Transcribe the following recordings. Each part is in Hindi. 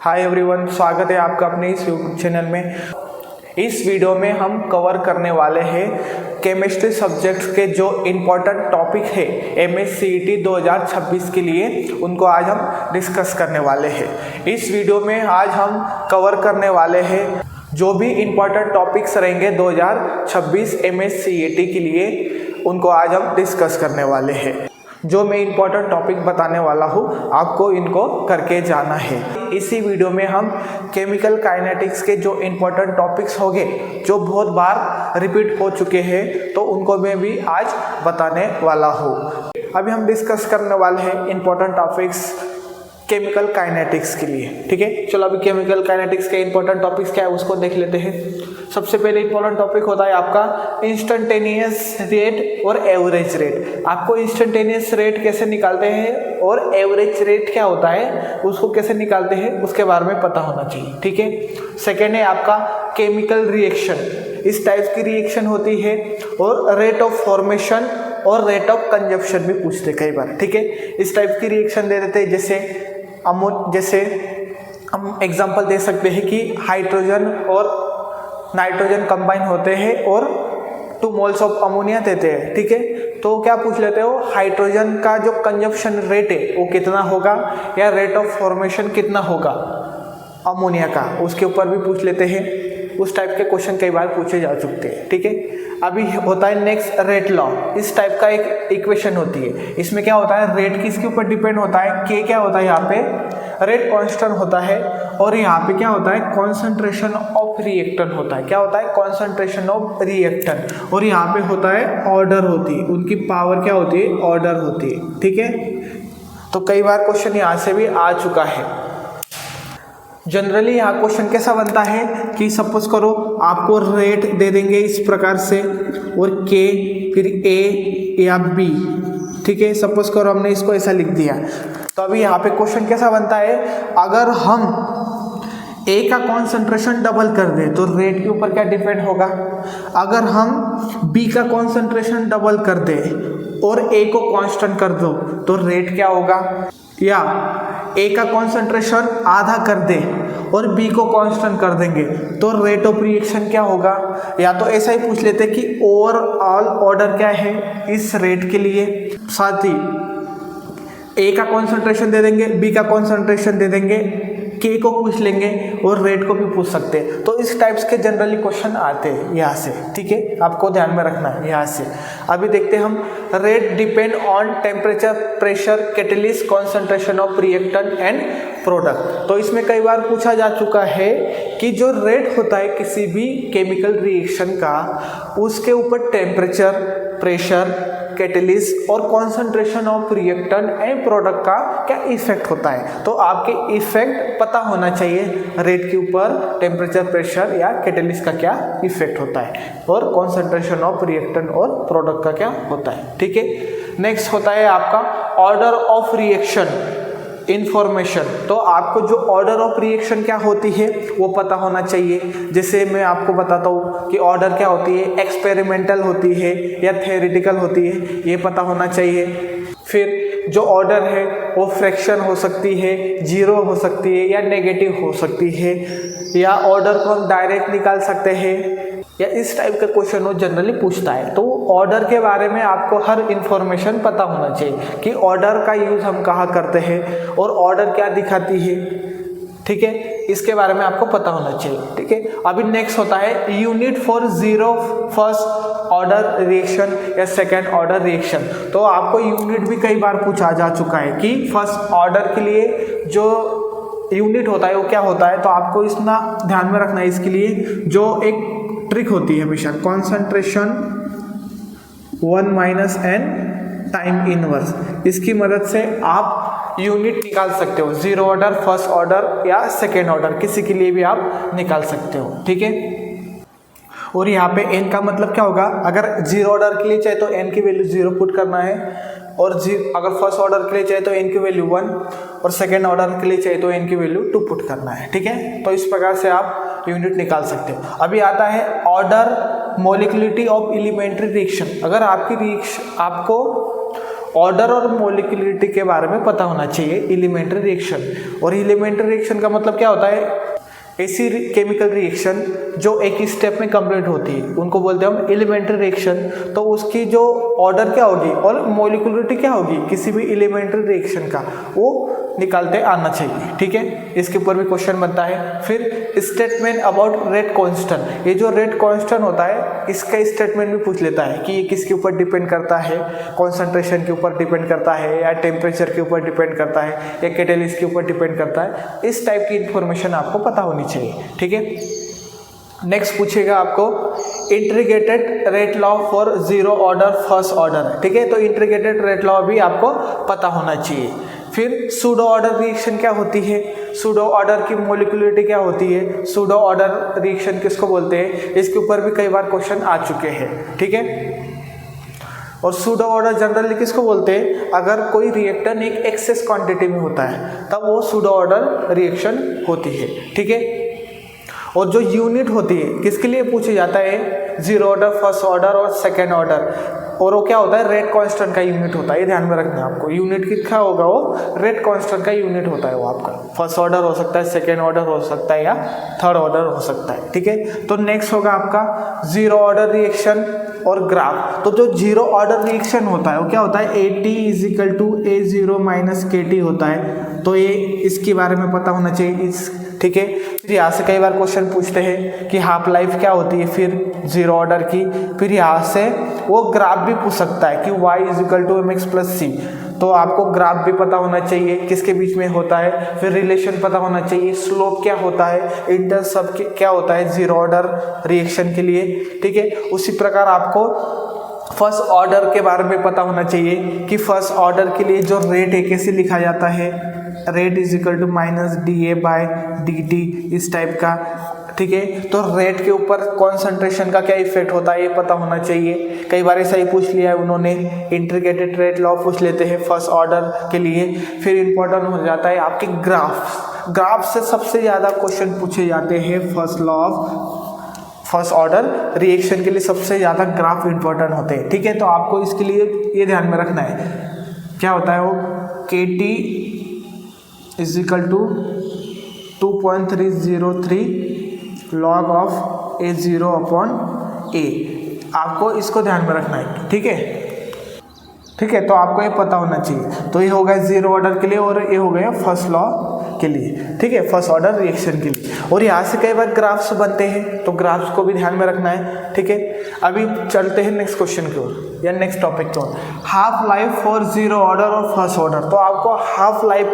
हाय एवरीवन, स्वागत है आपका अपने इस यूट्यूब चैनल में। इस वीडियो में हम कवर करने वाले हैं केमिस्ट्री सब्जेक्ट्स के जो इम्पोर्टेंट टॉपिक है MSCET 2026 के लिए, उनको आज हम डिस्कस करने वाले हैं। इस वीडियो में आज हम कवर करने वाले हैं जो भी इम्पोर्टेंट टॉपिक्स रहेंगे 2026 MSCET के लिए, उनको आज हम डिस्कस करने वाले हैं। जो मैं इम्पोर्टेंट टॉपिक बताने वाला हूँ, आपको इनको करके जाना है। इसी वीडियो में हम केमिकल काइनेटिक्स के जो इम्पोर्टेंट टॉपिक्स होंगे, जो बहुत बार रिपीट हो चुके हैं, तो उनको मैं भी आज बताने वाला हूँ। अभी हम डिस्कस करने वाले हैं इम्पोर्टेंट टॉपिक्स केमिकल काइनेटिक्स के लिए। ठीक है, चलो अभी केमिकल काइनेटिक्स के इंपॉर्टेंट टॉपिक्स क्या है उसको देख लेते हैं। सबसे पहले इंपॉर्टेंट टॉपिक होता है आपका इंस्टेंटेनियस रेट और एवरेज रेट। आपको इंस्टेंटेनियस रेट कैसे निकालते हैं और एवरेज रेट क्या होता है उसको कैसे निकालते हैं, उसके बारे में पता होना चाहिए। ठीक है, सेकेंड है आपका केमिकल रिएक्शन। इस टाइप की रिएक्शन होती है, और रेट ऑफ फॉर्मेशन और रेट ऑफ कंजप्शन भी पूछते कई बार। ठीक है, इस टाइप की रिएक्शन दे देते हैं, जैसे हम एग्जांपल दे सकते हैं कि हाइड्रोजन और नाइट्रोजन कंबाइन होते हैं और 2 मोल्स ऑफ अमोनिया देते हैं। ठीक है, तो क्या पूछ लेते हो, हाइड्रोजन का जो कंजप्शन रेट है वो कितना होगा, या रेट ऑफ फॉर्मेशन कितना होगा अमोनिया का, उसके ऊपर भी पूछ लेते हैं। उस टाइप के क्वेश्चन कई बार पूछे जा चुके हैं। ठीक है, अभी होता है नेक्स्ट रेट लॉ। इस टाइप का एक इक्वेशन होती है। इसमें क्या होता है, रेट किसके ऊपर डिपेंड होता है, के क्या होता है यहाँ पे, रेट कांस्टेंट होता है, और यहाँ पे क्या होता है, कॉन्सेंट्रेशन ऑफ रिएक्टेंट होता है। क्या होता है, कॉन्सेंट्रेशन ऑफ रिएक्टेंट, और यहाँ पे होता है ऑर्डर होती है, उनकी पावर क्या होती है, ऑर्डर होती है। ठीक है, तो कई बार क्वेश्चन यहाँ से भी आ चुका है। जनरली यहाँ क्वेश्चन कैसा बनता है कि सपोज करो आपको रेट दे देंगे इस प्रकार से, और के फिर ए या बी। ठीक है, सपोज करो हमने इसको ऐसा लिख दिया, तो अभी यहाँ पे क्वेश्चन कैसा बनता है, अगर हम ए का कॉन्सेंट्रेशन डबल कर दें तो रेट के ऊपर क्या डिपेंड होगा, अगर हम बी का कॉन्सेंट्रेशन डबल कर दें और ए को कांस्टेंट कर दो तो रेट क्या होगा, या ए का कॉन्सेंट्रेशन आधा कर दे और बी को कांस्टेंट कर देंगे तो रेट ऑफ रिएक्शन क्या होगा। या तो ऐसा ही पूछ लेते कि ओवरऑल ऑर्डर क्या है इस रेट के लिए, साथ ही ए का कॉन्सेंट्रेशन दे देंगे, बी का कॉन्सेंट्रेशन दे देंगे, के को पूछ लेंगे और रेट को भी पूछ सकते हैं। तो इस टाइप्स के जनरली क्वेश्चन आते हैं यहाँ से। ठीक है, आपको ध्यान में रखना है यहाँ से। अभी देखते हैं हम, rate depend on temperature, pressure, catalyst, concentration of reactant and product. तो इसमें कई बार पूछा जा चुका है कि जो रेट होता है किसी भी केमिकल रिएक्शन का, उसके ऊपर टेम्परेचर, प्रेशर, कैटलिस्ट और concentration of reactant and product का क्या इफेक्ट होता है। तो आपके इफेक्ट पता होना चाहिए, रेट के ऊपर टेम्परेचर, प्रेशर या कैटलिस्ट का क्या इफेक्ट होता है, और कॉन्सेंट्रेशन ऑफ रिएक्टेंट और प्रोडक्ट का क्या होता है। ठीक है, नेक्स्ट होता है आपका ऑर्डर ऑफ रिएक्शन इन्फॉर्मेशन। तो आपको जो ऑर्डर ऑफ रिएक्शन क्या होती है वो पता होना चाहिए। जैसे मैं आपको बताता हूँ कि ऑर्डर क्या होती है, एक्सपेरिमेंटल होती है या थ्योरेटिकल होती है, ये पता होना चाहिए। फिर जो ऑर्डर है वो फ्रैक्शन हो सकती है, जीरो हो सकती है या नेगेटिव हो सकती है, या ऑर्डर को हम डायरेक्ट निकाल सकते हैं, या इस टाइप का क्वेश्चन वो जनरली पूछता है। तो ऑर्डर के बारे में आपको हर इन्फॉर्मेशन पता होना चाहिए कि ऑर्डर का यूज़ हम कहाँ करते हैं और ऑर्डर क्या दिखाती है। ठीक है, इसके बारे में आपको पता होना चाहिए। ठीक है, अभी नेक्स्ट होता है unit for zero first order reaction या सेकेंड ऑर्डर रिएक्शन। तो आपको यूनिट भी कई बार पूछा जा चुका है कि फर्स्ट ऑर्डर के लिए जो यूनिट होता है वो क्या होता है। तो आपको इतना ध्यान में रखना है, इसके लिए जो एक ट्रिक होती है हमेशा, कॉन्सेंट्रेशन 1 - n टाइम इनवर्स, इसकी मदद से आप यूनिट निकाल सकते हो। जीरो ऑर्डर, फर्स्ट ऑर्डर या सेकेंड ऑर्डर, किसी के लिए भी आप निकाल सकते हो। ठीक है, और यहाँ पे n का मतलब क्या होगा, अगर जीरो ऑर्डर के लिए चाहे तो n की वैल्यू 0 पुट करना है, और अगर फर्स्ट ऑर्डर के लिए चाहे तो n की वैल्यू 1, और सेकेंड ऑर्डर के लिए चाहे तो n की वैल्यू 2 पुट करना है। ठीक है, तो इस प्रकार से आप यूनिट निकाल सकते हो। अभी आता है order molecularity of elementary reaction. अगर आपकी रिएक्शन, आपको ऑर्डर और मोलिकुलरिटी के बारे में पता होना चाहिए, एलिमेंट्री रिएक्शन। और एलिमेंट्री रिएक्शन का मतलब क्या होता है? ऐसी केमिकल रिएक्शन जो एक ही स्टेप में कंप्लीट होती है उनको बोलते हैं हम एलिमेंट्री रिएक्शन। तो उसकी जो ऑर्डर क्या होगी और मोलिकुलरिटी क्या होगी किसी भी एलिमेंट्री रिएक्शन का, वो निकालते आना चाहिए, ठीक है। इसके ऊपर भी क्वेश्चन बनता है। फिर स्टेटमेंट अबाउट रेट कांस्टेंट, ये जो रेट कांस्टेंट होता है इसका स्टेटमेंट भी पूछ लेता है कि ये किसके ऊपर डिपेंड करता है, कॉन्सेंट्रेशन के ऊपर डिपेंड करता है या टेम्परेचर के ऊपर डिपेंड करता है या कैटेलिस्ट के ऊपर डिपेंड करता है। इस टाइप की इंफॉर्मेशन आपको पता होनी चाहिए, ठीक है। नेक्स्ट पूछेगा आपको integrated rate law for zero order first order, ठीक है। तो इंटीग्रेटेड रेट लॉ भी आपको पता होना चाहिए। फिर सूडो ऑर्डर रिएक्शन क्या होती है, सूडो ऑर्डर की मोलिकुलरिटी क्या होती है, सूडो ऑर्डर रिएक्शन किसको बोलते हैं, इसके ऊपर भी कई बार क्वेश्चन आ चुके हैं, ठीक है। और सूडो ऑर्डर जनरली किसको बोलते हैं? अगर कोई रिएक्टर एक एक्सेस क्वांटिटी में होता है तब वो सूडो ऑर्डर रिएक्शन होती है, ठीक है। और जो यूनिट होती है किसके लिए पूछा जाता है? जीरो ऑर्डर, फर्स्ट ऑर्डर और सेकेंड ऑर्डर। और वो क्या होता है? रेट कांस्टेंट का यूनिट होता है, ये ध्यान में रखना है आपको। यूनिट कितना होगा? वो रेट कांस्टेंट का यूनिट होता है वो आपका। फर्स्ट ऑर्डर हो सकता है, सेकेंड ऑर्डर हो सकता है या थर्ड ऑर्डर हो सकता है, ठीक है। तो नेक्स्ट होगा आपका जीरो ऑर्डर रिएक्शन और ग्राफ। तो जो जीरो ऑर्डर रिएक्शन होता है वो क्या होता है? AT = A0 - KT होता है। तो ये इसके बारे में पता होना चाहिए, ठीक है। फिर यहाँ से कई बार क्वेश्चन पूछते हैं कि हाफ लाइफ क्या होती है फिर जीरो ऑर्डर की। फिर यहाँ से वो ग्राफ भी पूछ सकता है कि y = mx + c। तो आपको ग्राफ भी पता होना चाहिए किसके बीच में होता है। फिर रिलेशन पता होना चाहिए, स्लोप क्या होता है, इंटरसेप्ट क्या होता है जीरो ऑर्डर रिएक्शन के लिए, ठीक है। उसी प्रकार आपको फर्स्ट ऑर्डर के बारे में पता होना चाहिए कि फर्स्ट ऑर्डर के लिए जो रेट है कैसे लिखा जाता है, रेट = -dA/dt, इस टाइप का, ठीक है। तो रेट के ऊपर कॉन्सेंट्रेशन का क्या इफेक्ट होता है ये पता होना चाहिए। कई बार ऐसा ही पूछ लिया है उन्होंने, इंटीग्रेटेड रेट लॉ पूछ लेते हैं फर्स्ट ऑर्डर के लिए। फिर इंपॉर्टेंट हो जाता है आपके ग्राफ से सबसे ज़्यादा क्वेश्चन पूछे जाते हैं फर्स्ट ऑर्डर रिएक्शन के लिए। सबसे ज़्यादा ग्राफ इंपॉर्टेंट होते हैं, ठीक है। तो आपको इसके लिए ये ध्यान में रखना है, क्या होता है वो, KT = 2.303 log of A0/A। आपको इसको ध्यान में रखना है, ठीक है, ठीक है। तो आपको ये पता होना चाहिए। तो ये हो गया जीरो ऑर्डर के लिए और ये हो गया फर्स्ट लॉ के लिए, ठीक है, फर्स्ट ऑर्डर रिएक्शन के लिए। और यहाँ से कई बार ग्राफ्स बनते हैं तो ग्राफ्स को भी ध्यान में रखना है, ठीक है। अभी चलते हैं नेक्स्ट क्वेश्चन की ओर या नेक्स्ट टॉपिक की ओर, half life for zero order और फर्स्ट ऑर्डर। तो आपको हाफ लाइफ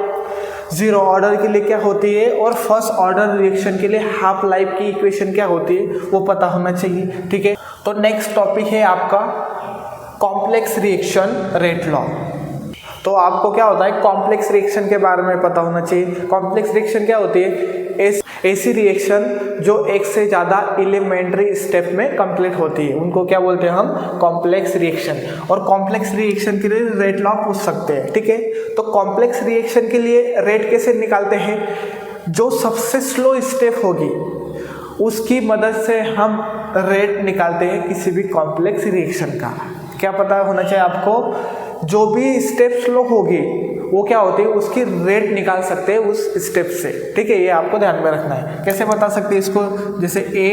जीरो ऑर्डर के लिए क्या होती है और फर्स्ट ऑर्डर रिएक्शन के लिए हाफ लाइफ की इक्वेशन क्या होती है वो पता होना चाहिए, ठीक है। तो नेक्स्ट टॉपिक है आपका कॉम्प्लेक्स रिएक्शन रेट लॉ। तो आपको क्या होता है, कॉम्प्लेक्स रिएक्शन के बारे में पता होना चाहिए। कॉम्प्लेक्स रिएक्शन क्या होती है? ऐसी रिएक्शन जो एक से ज़्यादा एलिमेंट्री स्टेप में कंप्लीट होती है उनको क्या बोलते हैं हम? Complex reaction. और कॉम्प्लेक्स रिएक्शन के लिए रेट लॉ पूछ सकते हैं, ठीक है। तो कॉम्प्लेक्स रिएक्शन के लिए रेट कैसे निकालते हैं? जो सबसे स्लो स्टेप होगी उसकी मदद से हम रेट निकालते हैं किसी भी कॉम्प्लेक्स रिएक्शन का। क्या पता होना चाहिए आपको? जो भी स्टेप स्लो होगी वो क्या होती है, उसकी रेट निकाल सकते हैं उस स्टेप से, ठीक है। ये आपको ध्यान में रखना है। कैसे बता सकते हैं इसको? जैसे A,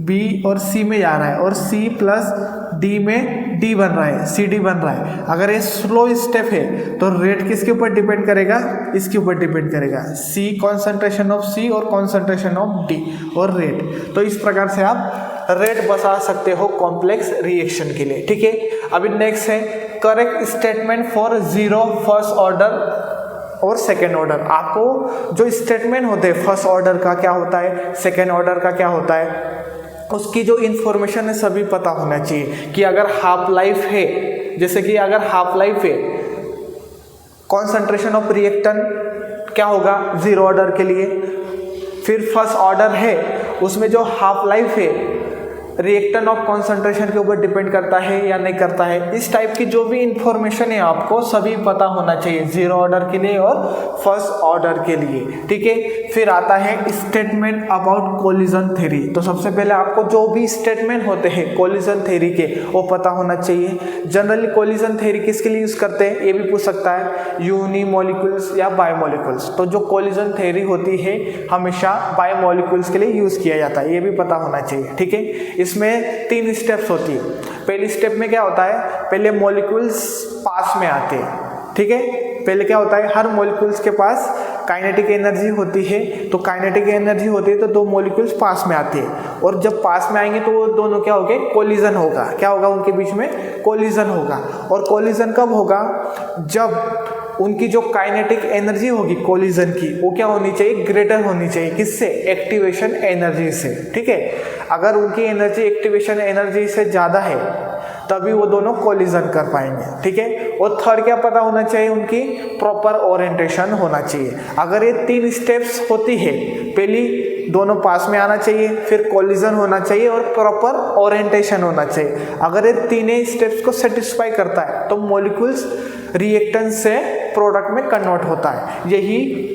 B और C में जा रहा है और C + D में D बन रहा है, CD बन रहा है। अगर ये स्लो स्टेप है तो रेट किसके ऊपर डिपेंड करेगा? इसके ऊपर डिपेंड करेगा, C कॉन्सेंट्रेशन ऑफ C और कॉन्सेंट्रेशन ऑफ D और रेट। तो इस प्रकार से आप रेट बता सकते हो कॉम्प्लेक्स रिएक्शन के लिए, ठीक है। अभी नेक्स्ट है correct statement for zero first order और सेकेंड ऑर्डर। आपको जो स्टेटमेंट होते हैं फर्स्ट ऑर्डर का क्या होता है, सेकेंड ऑर्डर का क्या होता है, उसकी जो इन्फॉर्मेशन है सभी पता होना चाहिए। कि अगर हाफ लाइफ है, जैसे कि अगर हाफ लाइफ है, कॉन्सेंट्रेशन ऑफ रिएक्टेंट क्या होगा जीरो ऑर्डर के लिए। फिर फर्स्ट ऑर्डर है उसमें जो हाफ लाइफ है रिएक्टेंट ऑफ कॉन्सेंट्रेशन के ऊपर डिपेंड करता है या नहीं करता है। इस टाइप की जो भी इंफॉर्मेशन है आपको सभी पता होना चाहिए, जीरो ऑर्डर के लिए और फर्स्ट ऑर्डर के लिए, ठीक है। फिर आता है स्टेटमेंट अबाउट कोलिजन थ्योरी। तो सबसे पहले आपको जो भी स्टेटमेंट होते हैं कोलिजन थ्योरी के वो पता होना चाहिए। जनरली कोलिजन थ्योरी किसके लिए यूज़ करते हैं ये भी पूछ सकता है, यूनिमोलिक्यूल्स या बायोमोलिक्यूल्स। तो जो कोलिजन थ्योरी होती है हमेशा बायोमोलिक्यूल्स के लिए यूज़ किया जाता है, ये भी पता होना चाहिए, ठीक है। इसमें 3 स्टेप्स होती है। पहली स्टेप में क्या होता है, पहले मॉलिक्यूल्स पास में आते हैं, ठीक है। पहले क्या होता है, हर मॉलिक्यूल्स के पास काइनेटिक एनर्जी होती है। तो काइनेटिक एनर्जी होती है तो 2 मॉलिक्यूल्स पास में आते हैं, और जब पास में आएंगे तो वो दोनों क्या होंगे, कोलिजन होगा। क्या होगा, उनके बीच में कोलिजन होगा। और कोलिजन कब होगा, जब उनकी जो काइनेटिक एनर्जी होगी कोलिजन की वो क्या होनी चाहिए, ग्रेटर होनी चाहिए। किससे, एक्टिवेशन एनर्जी से, ठीक है। अगर उनकी एनर्जी एक्टिवेशन एनर्जी से ज़्यादा है तभी वो दोनों कोलिजन कर पाएंगे, ठीक है। और थर्ड क्या पता होना चाहिए, उनकी प्रॉपर ओरिएंटेशन होना चाहिए। अगर ये 3 स्टेप्स होती है, पहली दोनों पास में आना चाहिए, फिर कोलिजन होना चाहिए और प्रॉपर ओरिएंटेशन होना चाहिए। अगर ये तीनों स्टेप्स को सेटिस्फाई करता है तो मॉलिक्यूल्स रिएक्टेंट से प्रोडक्ट में कन्वर्ट होता है। यही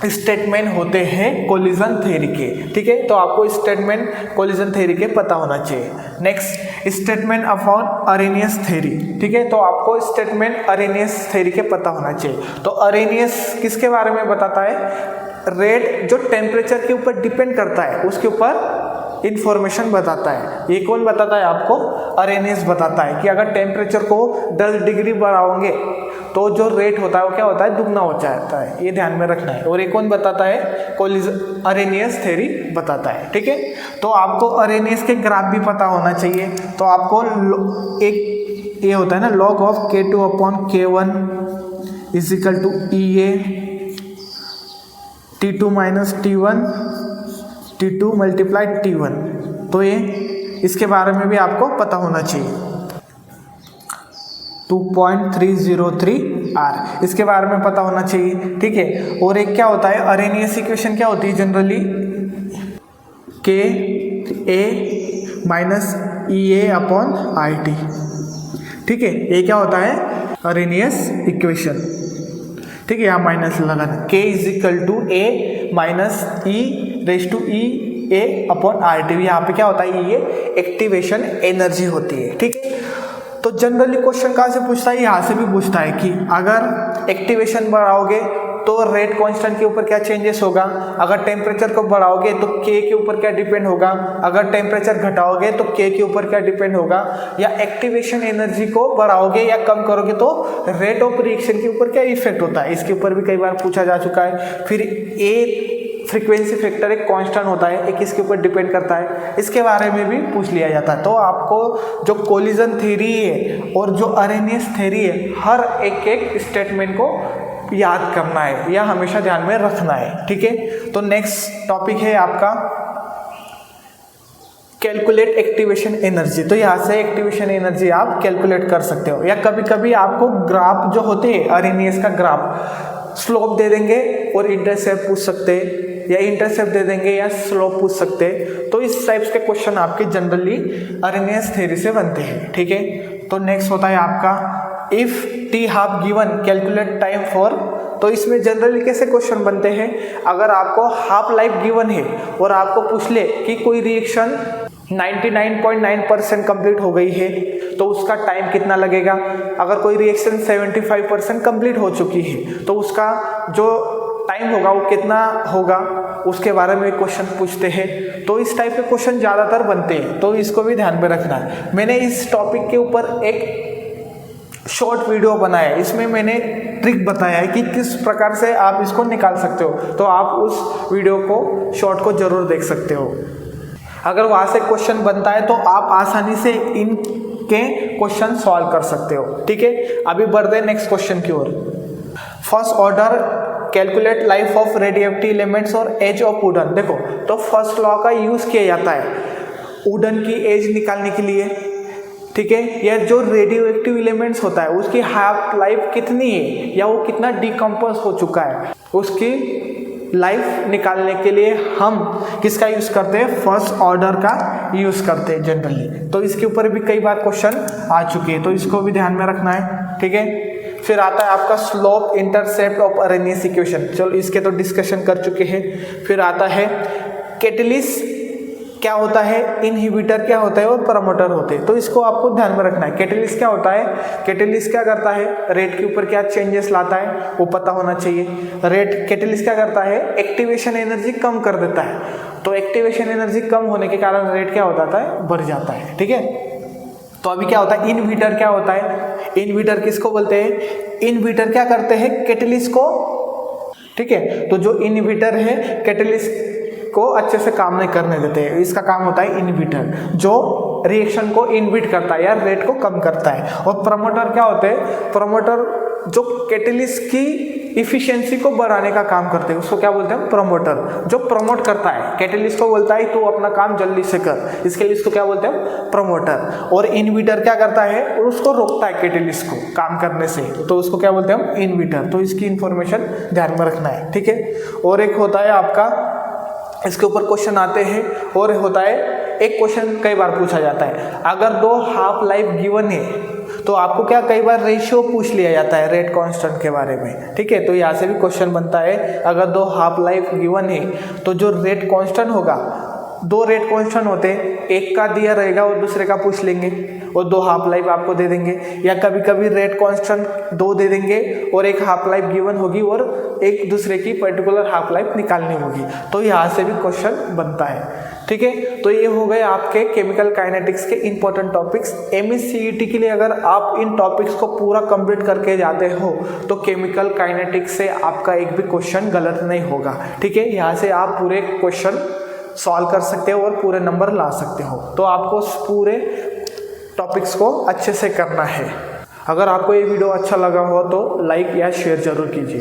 स्टेटमेंट होते हैं कोलिजन थ्योरी के, ठीक है। तो आपको स्टेटमेंट कोलिजन थ्योरी के पता होना चाहिए। Next, statement upon Arrhenius theory, ठीक है। तो आपको स्टेटमेंट अरेनियस थ्योरी के पता होना चाहिए। तो अरेनियस किसके बारे में बताता है, रेट जो टेम्परेचर के ऊपर डिपेंड करता है उसके ऊपर इंफॉर्मेशन बताता है। ये कौन बताता है आपको, अरेनियस बताता है कि अगर टेम्परेचर को 10 डिग्री बढ़ाओगे तो जो रेट होता है वो क्या होता है, दुगना हो जाता है। ये ध्यान में रखना है। और ये कौन बताता है, कोलिजन अरेनियस थ्योरी बताता है, ठीक है। तो आपको अरेनियस के ग्राफ भी पता होना चाहिए। तो आपको एक ये होता है ना, log of K2 upon K1 is equal to EA T2 minus T1 T2 multiply T1। तो ये इसके बारे में भी आपको पता होना चाहिए। 2.303 R इसके बारे में पता होना चाहिए, ठीक है। और एक क्या होता है, अरेनियस इक्वेशन क्या होती है generally, KA minus EA upon IT, ठीक है। ये क्या होता है, अरेनियस इक्वेशन, ठीक है। यहाँ माइनस लगाना, K is equal to A minus E raise to EA upon RT। यहाँ पे क्या होता है, ये एक्टिवेशन एनर्जी होती है, ठीक है। तो जनरली क्वेश्चन कहाँ से पूछता है, यहाँ से भी पूछता है कि अगर एक्टिवेशन बढ़ाओगे तो रेट कांस्टेंट के ऊपर क्या चेंजेस होगा, अगर टेम्परेचर को बढ़ाओगे तो K के ऊपर क्या डिपेंड होगा, अगर टेम्परेचर घटाओगे तो K के ऊपर क्या डिपेंड होगा, या एक्टिवेशन एनर्जी को बढ़ाओगे या कम करोगे तो रेट ऑफ रिएक्शन के ऊपर क्या इफेक्ट होता है, इसके ऊपर भी कई बार पूछा जा चुका है। फिर ए फ्रीक्वेंसी फैक्टर एक कांस्टेंट होता है, एक इसके ऊपर डिपेंड करता है, इसके बारे में भी पूछ लिया जाता है। तो आपको जो कोलिजन थ्योरी है और जो अरेनियस थ्योरी है, हर एक स्टेटमेंट को याद करना है या हमेशा ध्यान में रखना है, ठीक है। तो नेक्स्ट टॉपिक है आपका कैलकुलेट एक्टिवेशन एनर्जी। तो यहाँ से एक्टिवेशन एनर्जी आप कैलकुलेट कर सकते हो, या कभी कभी आपको ग्राफ जो होते हैं अरेनियस का ग्राफ स्लोप दे देंगे और इंटरसेप्ट पूछ सकते हैं, या इंटरसेप्ट दे देंगे या स्लोप पूछ सकते हैं। तो इस टाइप्स के क्वेश्चन आपके जनरली अरेनियस थ्योरी से बनते हैं, ठीक है। तो नेक्स्ट होता है आपका if T half given calculate time for. तो इसमें जनरली कैसे क्वेश्चन बनते हैं, अगर आपको हाफ लाइफ गिवन है और आपको पूछ ले कि कोई रिएक्शन 99.9% कंप्लीट हो गई है तो उसका टाइम कितना लगेगा, अगर कोई रिएक्शन 75% कंप्लीट हो चुकी है तो उसका जो टाइम होगा वो कितना होगा, उसके बारे में क्वेश्चन पूछते हैं। तो इस टाइप के क्वेश्चन ज़्यादातर बनते हैं, तो इसको भी ध्यान में रखना है। मैंने इस टॉपिक के ऊपर एक शॉर्ट वीडियो बनाया है, इसमें मैंने ट्रिक बताया है कि किस प्रकार से आप इसको निकाल सकते हो, तो आप उस वीडियो को शॉर्ट को ज़रूर देख सकते हो। अगर वहाँ से क्वेश्चन बनता है तो आप आसानी से इनके क्वेश्चन सॉल्व कर सकते हो, ठीक है। अभी बढ़ते हैं नेक्स्ट क्वेश्चन की ओर। First order calculate life of radioactive elements और एज ऑफ वुडन। देखो, तो फर्स्ट लॉ का यूज़ किया जाता है वुडन की एज निकालने के लिए, ठीक है। या जो रेडियोएक्टिव एलिमेंट्स होता है उसकी हाफ लाइफ कितनी है या वो कितना डिकम्पोज हो चुका है, उसकी लाइफ निकालने के लिए हम किसका यूज़ करते हैं, फर्स्ट ऑर्डर का यूज़ करते हैं जनरली। तो इसके ऊपर भी कई बार क्वेश्चन आ चुके हैं, तो इसको भी ध्यान में रखना है, ठीक है। फिर आता है आपका slope intercept of Arrhenius equation, चलो इसके तो डिस्कशन कर चुके हैं। फिर आता है कैटलिस्ट क्या होता है, इनहिबिटर क्या होता है और प्रमोटर होते हैं, तो इसको आपको ध्यान में रखना है। कैटलिस्ट क्या होता है, कैटलिस्ट क्या करता है, रेट के ऊपर क्या चेंजेस लाता है वो पता होना चाहिए। रेट कैटलिस्ट क्या करता है, एक्टिवेशन एनर्जी कम कर देता है, तो एक्टिवेशन एनर्जी कम होने के कारण रेट क्या होता है, बढ़ जाता है, ठीक है। तो अभी क्या होता है, इनहिबिटर क्या होता है, इनहिबिटर किसको बोलते हैं, इनहिबिटर क्या करते हैं, कैटलिस्ट को, ठीक है। तो जो इनहिबिटर है कैटलिस्ट को अच्छे से काम नहीं करने देते हैं, इसका काम होता है इनहिबिटर, जो रिएक्शन को इनहिबिट करता है या रेट को कम करता है। और प्रमोटर क्या होते हैं, प्रमोटर जो कैटलिस्ट की इफिशिएंसी को बढ़ाने का काम करते हैं, उसको क्या बोलते हैं, प्रमोटर, जो प्रमोट करता है, कैटलिस्ट को बोलता है तो अपना काम जल्दी से कर, इसके लिए इसको क्या बोलते हैं, प्रमोटर। और इनहिबिटर क्या करता है, और उसको रोकता है कैटलिस्ट को काम करने से, तो उसको क्या बोलते हैं हम, इनहिबिटर। तो इसकी इंफॉर्मेशन ध्यान में रखना है, ठीक है। और एक होता है आपका, इसके ऊपर क्वेश्चन आते हैं, और होता है एक क्वेश्चन कई बार पूछा जाता है, अगर दो हाफ लाइफ गिवन है तो आपको क्या कई बार रेशियो पूछ लिया जाता है रेट कांस्टेंट के बारे में, ठीक है। तो यहाँ से भी क्वेश्चन बनता है, अगर दो हाफ लाइफ गिवन है तो जो रेट कांस्टेंट होगा, दो रेट कांस्टेंट होते हैं, एक का दिया रहेगा और दूसरे का पूछ लेंगे और दो हाफ लाइफ आपको दे देंगे, या कभी कभी रेट कांस्टेंट दो दे देंगे और एक हाफ लाइफ गिवन होगी और एक दूसरे की पर्टिकुलर हाफ लाइफ निकालनी होगी, तो यहाँ से भी क्वेश्चन बनता है, ठीक है। तो ये हो गए आपके केमिकल काइनेटिक्स के इंपॉर्टेंट टॉपिक्स। एमएससीईटी के लिए अगर आप इन टॉपिक्स को पूरा कंप्लीट करके जाते हो तो केमिकल काइनेटिक्स से आपका एक भी क्वेश्चन गलत नहीं होगा, ठीक है। यहाँ से आप पूरे क्वेश्चन सॉल्व कर सकते हो और पूरे नंबर ला सकते हो। तो आपको पूरे टॉपिक्स को अच्छे से करना है। अगर आपको ये वीडियो अच्छा लगा हो तो लाइक या शेयर जरूर कीजिए।